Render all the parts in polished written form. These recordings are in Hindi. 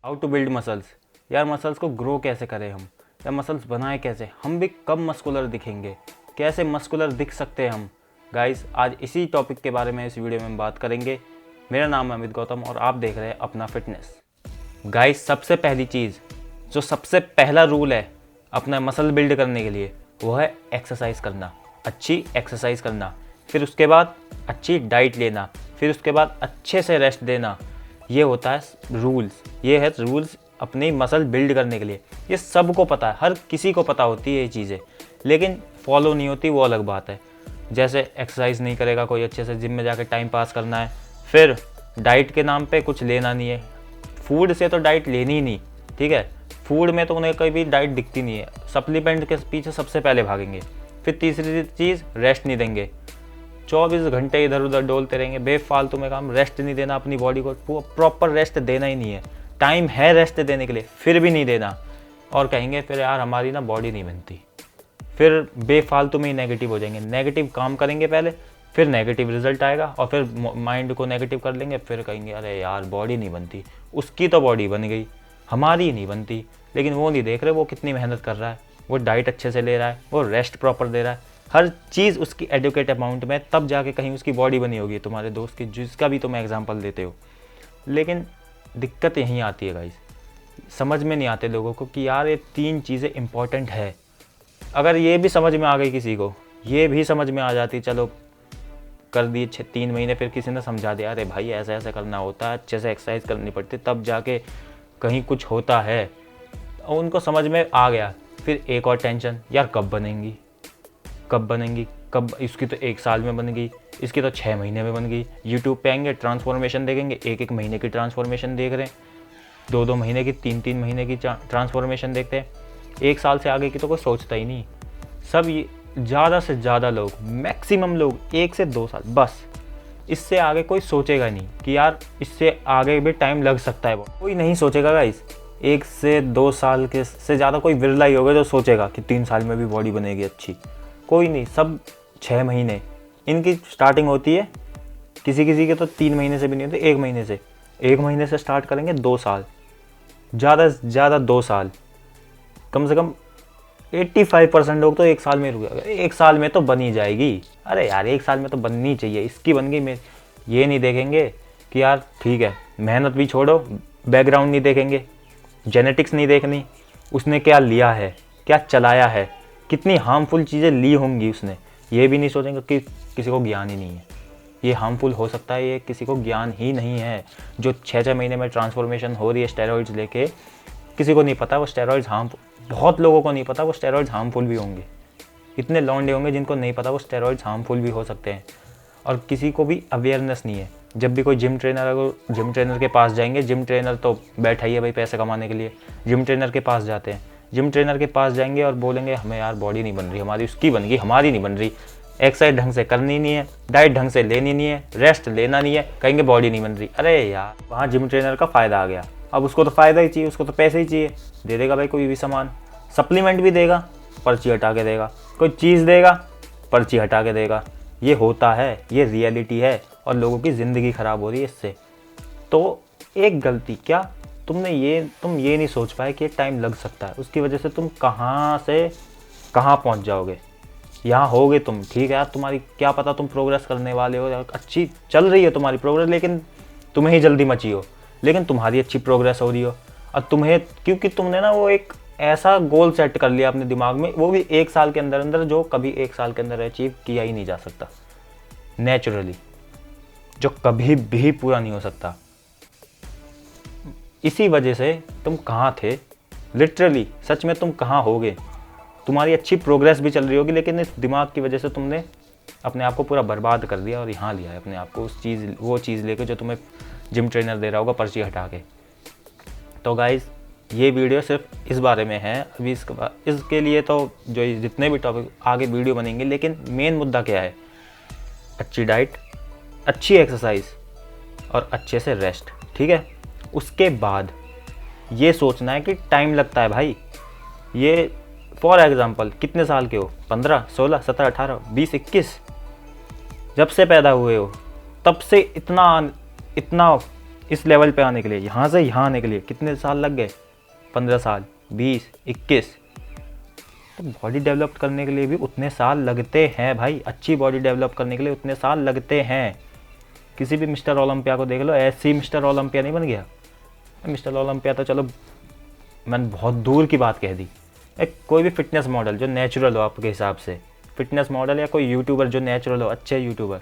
How to build muscles. यार मसल्स को ग्रो कैसे करें हम, या मसल्स बनाए कैसे, हम भी कब मस्कुलर दिखेंगे, कैसे मस्कुलर दिख सकते हैं हम। गाइस आज इसी टॉपिक के बारे में इस वीडियो में हम बात करेंगे। मेरा नाम है अमित गौतम और आप देख रहे हैं अपना फिटनेस। गाइस सबसे पहली चीज़, जो सबसे पहला रूल है अपना मसल बिल्ड करने के लिए, वो है एक्सरसाइज करना, अच्छी एक्सरसाइज करना। फिर उसके बाद अच्छी डाइट लेना, फिर उसके बाद अच्छे से रेस्ट देना। ये होता है रूल्स, ये है रूल्स अपनी मसल बिल्ड करने के लिए। ये सबको पता है, हर किसी को पता होती है ये चीज़ें, लेकिन फॉलो नहीं होती, वो अलग बात है। जैसे एक्सरसाइज नहीं करेगा कोई अच्छे से, जिम में जाकर टाइम पास करना है, फिर डाइट के नाम पे कुछ लेना नहीं है। फूड से तो डाइट लेनी ही नहीं, ठीक है। फूड में तो उन्हें कोई भी डाइट दिखती नहीं है, सप्लीमेंट के पीछे सबसे पहले भागेंगे। फिर तीसरी चीज़, रेस्ट नहीं देंगे, 24 घंटे इधर उधर डोलते रहेंगे बेफालतू में काम। रेस्ट नहीं देना अपनी बॉडी को, प्रॉपर रेस्ट देना ही नहीं है। टाइम है रेस्ट देने के लिए, फिर भी नहीं देना, और कहेंगे फिर यार हमारी ना बॉडी नहीं बनती। फिर बेफालतू में ही नेगेटिव हो जाएंगे, नेगेटिव काम करेंगे पहले, फिर नेगेटिव रिजल्ट आएगा, और फिर माइंड को नेगेटिव कर लेंगे, फिर कहेंगे अरे यार बॉडी नहीं बनती। उसकी तो बॉडी बन गई, हमारी नहीं बनती। लेकिन वो नहीं देख रहे वो कितनी मेहनत कर रहा है, वो डाइट अच्छे से ले रहा है, वो रेस्ट प्रॉपर दे रहा है, हर चीज़ उसकी एडुकेट अमाउंट में, तब जाके कहीं उसकी बॉडी बनी होगी तुम्हारे दोस्त की, जिसका भी तुम एग्जांपल देते हो। लेकिन दिक्कत यहीं आती है गाइस, समझ में नहीं आते लोगों को कि यार ये 3 चीज़ें इंपॉर्टेंट है। अगर ये भी समझ में आ गई किसी को, ये भी समझ में आ जाती, चलो कर दिए 3 महीने, फिर किसी ने समझा दिया अरे भाई ऐसा ऐसा करना होता है, अच्छे से एक्सरसाइज करनी पड़ती, तब जाके कहीं कुछ होता है, और उनको समझ में आ गया। फिर एक और टेंशन, यार कब बनेंगी, कब बनेंगी, कब, इसकी तो 1 साल में बन गई, इसकी तो 6 महीने में बन गई। यूट्यूब पे आएंगे, ट्रांसफॉर्मेशन देखेंगे, 1-1 महीने की ट्रांसफॉर्मेशन देख रहे हैं, 2-2 महीने की, 3-3 महीने की ट्रांसफॉर्मेशन देखते हैं। 1 साल से आगे की तो कोई सोचता ही नहीं। सब ये ज़्यादा से ज़्यादा लोग, मैक्सिमम लोग 1 से 2 साल बस, इससे आगे कोई सोचेगा नहीं कि यार इससे आगे भी टाइम लग सकता है। कोई नहीं सोचेगा गाइस, 1 से 2 साल के से ज़्यादा कोई विरला ही होगा जो सोचेगा कि 3 साल में भी बॉडी बनेगी अच्छी। कोई नहीं, सब 6 महीने इनकी स्टार्टिंग होती है। किसी किसी के तो 3 महीने से भी नहीं होते, 1 महीने से। 1 महीने से स्टार्ट करेंगे, 2 साल, ज़्यादा से ज़्यादा 2 साल, कम से कम 85% लोग तो 1 साल में रुक जाएगा। 1 साल में तो बनी जाएगी, अरे यार 1 साल में तो बननी चाहिए, इसकी बन गई। मैं ये नहीं देखेंगे कि यार ठीक है, मेहनत भी छोड़ो, बैकग्राउंड नहीं देखेंगे, जेनेटिक्स नहीं देखनी, उसने क्या लिया है, क्या चलाया है, कितनी हार्मफुल चीज़ें ली होंगी उसने, ये भी नहीं सोचेंगे कि किसी को ज्ञान ही नहीं है, ये हार्मफुल हो सकता है, ये किसी को ज्ञान ही नहीं है। जो 6-6 महीने में ट्रांसफॉर्मेशन हो रही है स्टेरॉइड्स लेके, किसी को नहीं पता वो स्टेरॉइड्स हार्मफुल, बहुत लोगों को नहीं पता वो स्टेरॉइड्स हार्मफुल भी होंगे। इतने लौंडे होंगे जिनको नहीं पता वो स्टेरॉइड्स हार्मफुल भी हो सकते हैं, और किसी को भी अवेयरनेस नहीं है। जब भी कोई जिम ट्रेनर, अगर जिम ट्रेनर के पास जाएंगे, जिम ट्रेनर तो बैठा ही है भाई पैसे कमाने के लिए, जिम ट्रेनर के पास जाते हैं, जिम ट्रेनर के पास जाएंगे और बोलेंगे हमें यार बॉडी नहीं बन रही, हमारी उसकी बन गई, हमारी नहीं बन रही, एक्सरसाइज ढंग से करनी नहीं है, डाइट ढंग से लेनी नहीं है, रेस्ट लेना नहीं है, कहेंगे बॉडी नहीं बन रही। अरे यार वहाँ जिम ट्रेनर का फ़ायदा आ गया, अब उसको तो फ़ायदा ही चाहिए, उसको तो पैसे ही चाहिए, दे देगा भाई कोई भी सामान, सप्लीमेंट भी देगा, पर्ची हटा के देगा, कोई चीज़ देगा, पर्ची हटा के देगा। ये होता है, ये रियलिटी है, और लोगों की ज़िंदगी ख़राब हो रही है इससे। तो एक गलती क्या, तुम ये नहीं सोच पाए कि टाइम लग सकता है, उसकी वजह से तुम कहाँ से कहाँ पहुँच जाओगे। यहाँ होगे तुम, ठीक है यार, तुम्हारी क्या पता तुम प्रोग्रेस करने वाले हो, अच्छी चल रही है तुम्हारी प्रोग्रेस, लेकिन तुम्हें ही जल्दी मची हो, लेकिन तुम्हारी अच्छी प्रोग्रेस हो रही हो, और तुम्हें, क्योंकि तुमने ना वो एक ऐसा गोल सेट कर लिया अपने दिमाग में, वो भी 1 साल के अंदर अंदर, जो कभी 1 साल के अंदर अचीव किया ही नहीं जा सकता नेचुरली, जो कभी भी पूरा नहीं हो सकता। इसी वजह से तुम कहाँ थे, लिटरली सच में तुम कहाँ होगे। तुम्हारी अच्छी प्रोग्रेस भी चल रही होगी, लेकिन इस दिमाग की वजह से तुमने अपने आप को पूरा बर्बाद कर दिया, और यहाँ लिया है अपने आप को वो चीज़ लेके जो तुम्हें जिम ट्रेनर दे रहा होगा पर्ची हटा के। तो गाइज़ ये वीडियो सिर्फ इस बारे में है, अभी इसके लिए तो जो जितने भी टॉपिक आगे वीडियो बनेंगे, लेकिन मेन मुद्दा क्या है, अच्छी डाइट, अच्छी एक्सरसाइज और अच्छे से रेस्ट, ठीक है। उसके बाद ये सोचना है कि टाइम लगता है भाई। ये फॉर एग्ज़ाम्पल कितने साल के हो, 15, 16, 17, 18, 20, 21, जब से पैदा हुए हो तब से इतना इस लेवल पे आने के लिए, यहाँ से यहाँ आने के लिए कितने साल लग गए? 15 साल, 20, 21। तो बॉडी डेवलप करने के लिए भी उतने साल लगते हैं भाई। अच्छी बॉडी डेवलप करने के लिए उतने साल लगते हैं। किसी भी मिस्टर ओलंपिया को देख लो, ऐसे ही मिस्टर ओलंपिया नहीं बन गया। मिस्टर ओलंपिया तो चलो मैंने बहुत दूर की बात कह दी। एक कोई भी फिटनेस मॉडल जो नेचुरल हो आपके हिसाब से, फिटनेस मॉडल या कोई यूट्यूबर जो नेचुरल हो, अच्छे यूट्यूबर,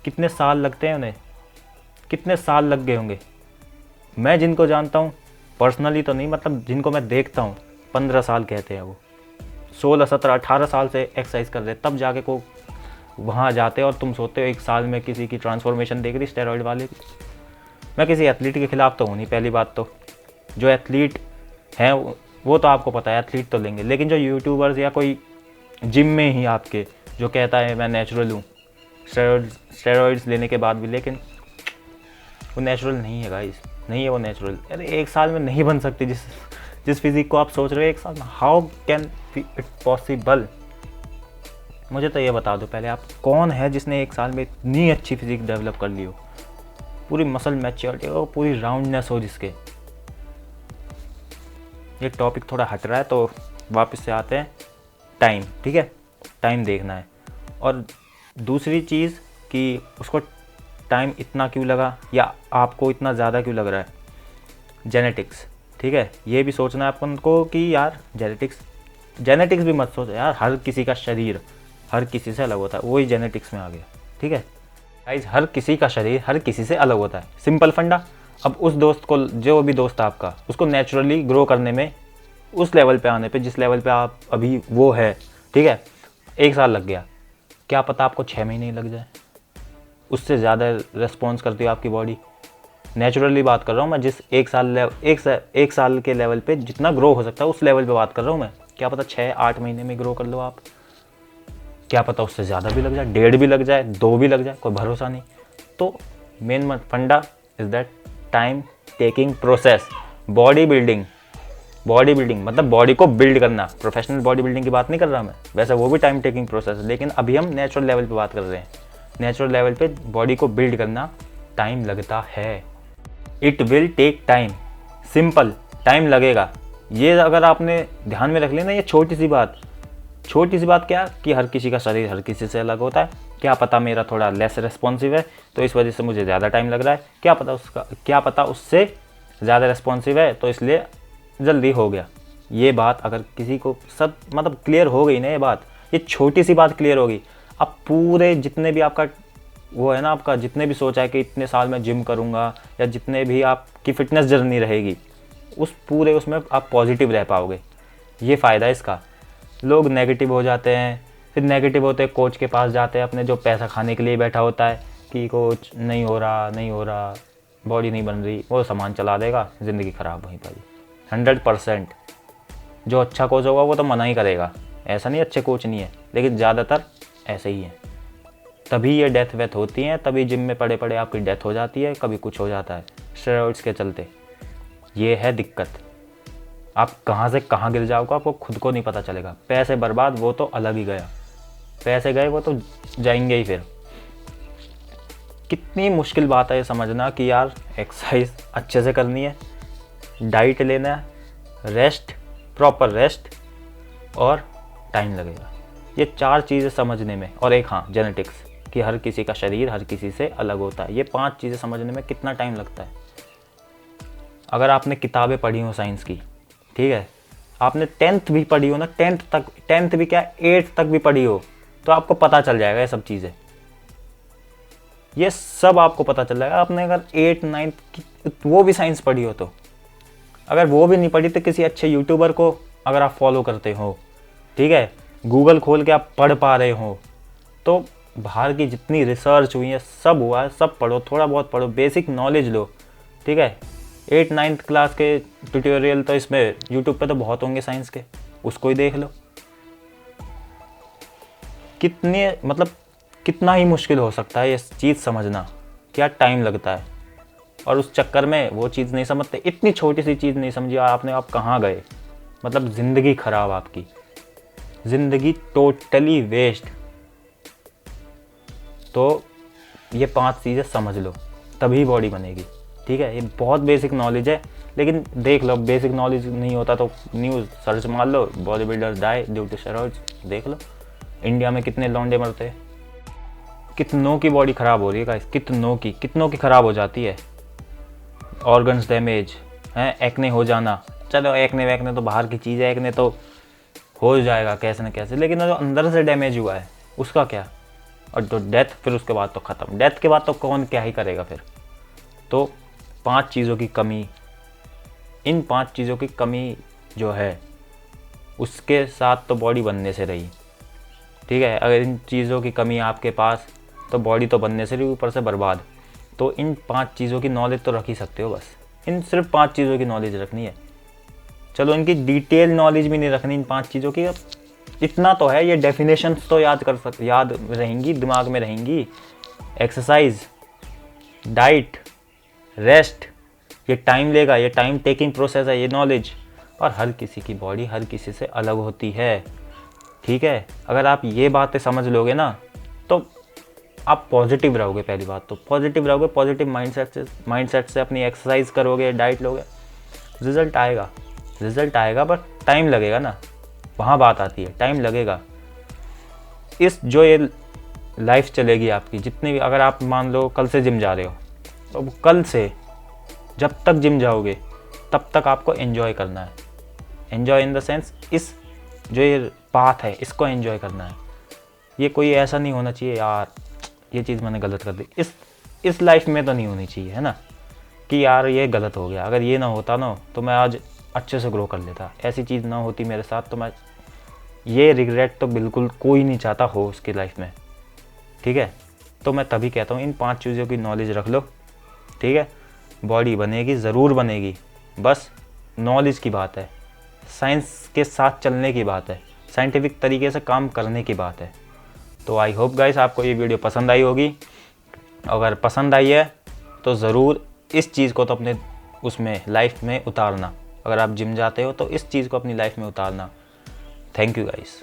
कितने साल लगते हैं उन्हें? कितने साल लग गए होंगे? मैं जिनको जानता हूँ पर्सनली तो नहीं, मतलब जिनको मैं देखता हूँ, 15 साल कहते हैं वो। 16, 17, 18 साल से एक्सरसाइज कर रहे हैं, तब जाके को वहाँ जाते हैं। और तुम सोते हो 1 साल में किसी की ट्रांसफॉर्मेशन देख रही स्टेरॉइड वाले की। मैं किसी एथलीट के खिलाफ तो हूँ नहीं, पहली बात तो जो एथलीट हैं वो तो आपको पता है, एथलीट तो लेंगे। लेकिन जो यूट्यूबर्स या कोई जिम में ही आपके जो कहता है मैं नेचुरल हूँ स्टेरॉइड्स लेने के बाद भी, लेकिन वो नेचुरल नहीं है गाइस, नहीं है वो नेचुरल। अरे 1 साल में नहीं बन सकती जिस फिजिक को आप सोच रहे हो 1 साल में। How can it possible? मुझे तो ये बता दो पहले, आप कौन है जिसने 1 साल में इतनी अच्छी फिजिक डेवलप कर ली हो, पूरी मसल मैच्योरिटी हो, पूरी राउंडनेस हो जिसके। ये टॉपिक थोड़ा हट रहा है तो वापस से आते हैं। टाइम, ठीक है, टाइम देखना है। और दूसरी चीज़ कि उसको टाइम इतना क्यों लगा या आपको इतना ज़्यादा क्यों लग रहा है, जेनेटिक्स, ठीक है। ये भी सोचना है अपन को कि यार जेनेटिक्स भी मत सोचो यार। हर किसी का शरीर हर किसी से अलग होता है, वही जेनेटिक्स में आ गया, ठीक है गाइस। हर किसी का शरीर हर किसी से अलग होता है, सिंपल फंडा। अब उस दोस्त को, जो भी दोस्त आपका, उसको नेचुरली ग्रो करने में, उस लेवल पे आने पे जिस लेवल पे आप अभी वो है, ठीक है, 1 साल लग गया। क्या पता आपको 6 महीने लग जाए, उससे ज़्यादा रिस्पॉन्स करती है आपकी बॉडी। नेचुरली बात कर रहा हूँ मैं, जिस 1 साल के लेवल पे जितना ग्रो हो सकता है उस लेवल पे बात कर रहा हूँ मैं। क्या पता 6-8 महीने में ग्रो कर लो आप, क्या पता उससे ज़्यादा भी लग जाए, 1.5 भी लग जाए, 2 भी लग जाए, कोई भरोसा नहीं। तो मेन फंडा is that time taking process. Body building मतलब बॉडी को बिल्ड करना। प्रोफेशनल बॉडी बिल्डिंग की बात नहीं कर रहा मैं, वैसे वो भी टाइम टेकिंग प्रोसेस है, लेकिन अभी हम नेचुरल लेवल पे बात कर रहे हैं। नेचुरल लेवल पे बॉडी को बिल्ड करना टाइम लगता है। It will take time, simple, time लगेगा। ये अगर आपने ध्यान में रख लेना, ये छोटी सी बात क्या कि हर किसी का शरीर हर किसी से अलग होता है। क्या पता मेरा थोड़ा लेस रिस्पॉन्सिव है तो इस वजह से मुझे ज़्यादा टाइम लग रहा है, क्या पता उससे ज़्यादा रिस्पॉन्सिव है तो इसलिए जल्दी हो गया। ये बात अगर किसी को सब मतलब क्लियर हो गई ना, ये बात, ये छोटी सी बात क्लियर होगी, अब पूरे जितने भी आपका वो है ना, आपका जितने भी सोचा है कि इतने साल में जिम करूँगा या जितने भी आपकी फिटनेस जर्नी रहेगी, उस पूरे उसमें आप पॉजिटिव रह पाओगे। ये फ़ायदा है इसका। लोग नेगेटिव हो जाते हैं, फिर नेगेटिव होते कोच के पास जाते हैं अपने, जो पैसा खाने के लिए बैठा होता है कि कोच नहीं हो रहा, बॉडी नहीं बन रही, वो सामान चला देगा, ज़िंदगी ख़राब वहीं पर। 100% जो अच्छा कोच होगा वो तो मना ही करेगा, ऐसा नहीं अच्छे कोच नहीं है, लेकिन ज़्यादातर ऐसे ही है। तभी ये डेथ वेथ होती हैं, तभी जिम में पड़े पड़े आपकी डेथ हो जाती है, कभी कुछ हो जाता है स्टेरॉइड्स के चलते। ये है दिक्कत। आप कहाँ से कहाँ गिर जाओगे आपको खुद को नहीं पता चलेगा। पैसे बर्बाद वो तो अलग ही गया, पैसे गए वो तो जाएंगे ही। फिर कितनी मुश्किल बात है ये समझना कि यार एक्सरसाइज अच्छे से करनी है, डाइट लेना है, रेस्ट, प्रॉपर रेस्ट, और टाइम लगेगा। ये 4 चीज़ें समझने में, और एक हाँ जेनेटिक्स कि हर किसी का शरीर हर किसी से अलग होता है। ये 5 चीज़ें समझने में कितना टाइम लगता है। अगर आपने किताबें पढ़ी हो साइंस की, ठीक है, आपने 10th भी पढ़ी हो ना, 10th भी क्या 8th तक भी पढ़ी हो, तो आपको पता चल जाएगा ये सब चीज़ें। ये सब आपको पता चल जाएगा। आपने अगर 8th 9th की वो भी साइंस पढ़ी हो तो, अगर वो भी नहीं पढ़ी तो किसी अच्छे यूट्यूबर को अगर आप फॉलो करते हो, ठीक है, गूगल खोल के आप पढ़ पा रहे हो, तो बाहर की जितनी रिसर्च हुई है सब हुआ है, सब पढ़ो, थोड़ा बहुत पढ़ो, बेसिक नॉलेज लो, ठीक है। 8th 9th क्लास के ट्यूटोरियल तो इसमें यूट्यूब पे तो बहुत होंगे साइंस के, उसको ही देख लो। कितना ही मुश्किल हो सकता है ये चीज़ समझना, क्या टाइम लगता है, और उस चक्कर में वो चीज़ नहीं समझते। इतनी छोटी सी चीज़ नहीं समझी आपने, आप कहाँ गए, मतलब ज़िंदगी ख़राब, आपकी ज़िंदगी टोटली वेस्ट। तो ये 5 चीज़ें समझ लो, तभी बॉडी बनेगी। ठीक है, ये बहुत बेसिक नॉलेज है, लेकिन देख लो, बेसिक नॉलेज नहीं होता तो न्यूज़ सर्च मार लो, body builder die due to steroids, देख लो इंडिया में कितने लौंडे मरते हैं, कितनों की बॉडी ख़राब हो रही है गाइस, कितनों की ख़राब हो जाती है, ऑर्गन्स डैमेज हैं, एक्ने हो जाना। चलो एक्ने वैक्ने तो बाहर की चीज़ है, एक्ने तो हो जाएगा कैसे न कैसे, लेकिन जो अंदर से डैमेज हुआ है उसका क्या, और जो डेथ, फिर उसके बाद तो ख़त्म, डेथ के बाद तो कौन क्या ही करेगा फिर। तो 5 चीज़ों की कमी, इन 5 चीज़ों की कमी जो है उसके साथ तो बॉडी बनने से रही। ठीक है, अगर इन चीज़ों की कमी आपके पास, तो बॉडी तो बनने से रही, ऊपर से बर्बाद। तो इन 5 चीज़ों की नॉलेज तो रख ही सकते हो, बस इन सिर्फ 5 चीज़ों की नॉलेज रखनी है। चलो इनकी डिटेल नॉलेज भी नहीं रखनी इन 5 चीज़ों की, अब इतना तो है, ये डेफिनेशंस तो याद रहेंगी, दिमाग में रहेंगी। एक्सरसाइज, डाइट, रेस्ट, ये टाइम लेगा, ये टाइम टेकिंग प्रोसेस है ये नॉलेज, और हर किसी की बॉडी हर किसी से अलग होती है। ठीक है, अगर आप ये बातें समझ लोगे ना तो आप पॉजिटिव रहोगे। पहली बात तो पॉजिटिव रहोगे, पॉजिटिव माइंडसेट से अपनी एक्सरसाइज करोगे, डाइट लोगे, रिजल्ट आएगा बट टाइम लगेगा ना, वहाँ बात आती है, टाइम लगेगा। इस जो ये लाइफ चलेगी आपकी, जितनी भी, अगर आप मान लो कल से जिम जा रहे हो, तो कल से जब तक जिम जाओगे तब तक आपको एंजॉय करना है। एंजॉय इन द सेंस, इस जो ये पाथ है इसको एंजॉय करना है। ये कोई ऐसा नहीं होना चाहिए यार ये चीज़ मैंने गलत कर दी, इस लाइफ में तो नहीं होनी चाहिए, है ना, कि यार ये गलत हो गया, अगर ये ना होता ना तो मैं आज अच्छे से ग्रो कर लेता, ऐसी चीज़ ना होती मेरे साथ तो मैं, ये रिग्रेट तो बिल्कुल कोई नहीं चाहता हो उसकी लाइफ में। ठीक है, तो मैं तभी कहता हूँ इन 5 चीज़ों की नॉलेज रख लो। ठीक है, बॉडी बनेगी, ज़रूर बनेगी, बस नॉलेज की बात है, साइंस के साथ चलने की बात है, साइंटिफिक तरीके से काम करने की बात है। तो आई होप गाइस आपको ये वीडियो पसंद आई होगी। अगर पसंद आई है तो ज़रूर इस चीज़ को तो अपने उसमें लाइफ में उतारना। अगर आप जिम जाते हो तो इस चीज़ को अपनी लाइफ में उतारना। Thank you guys.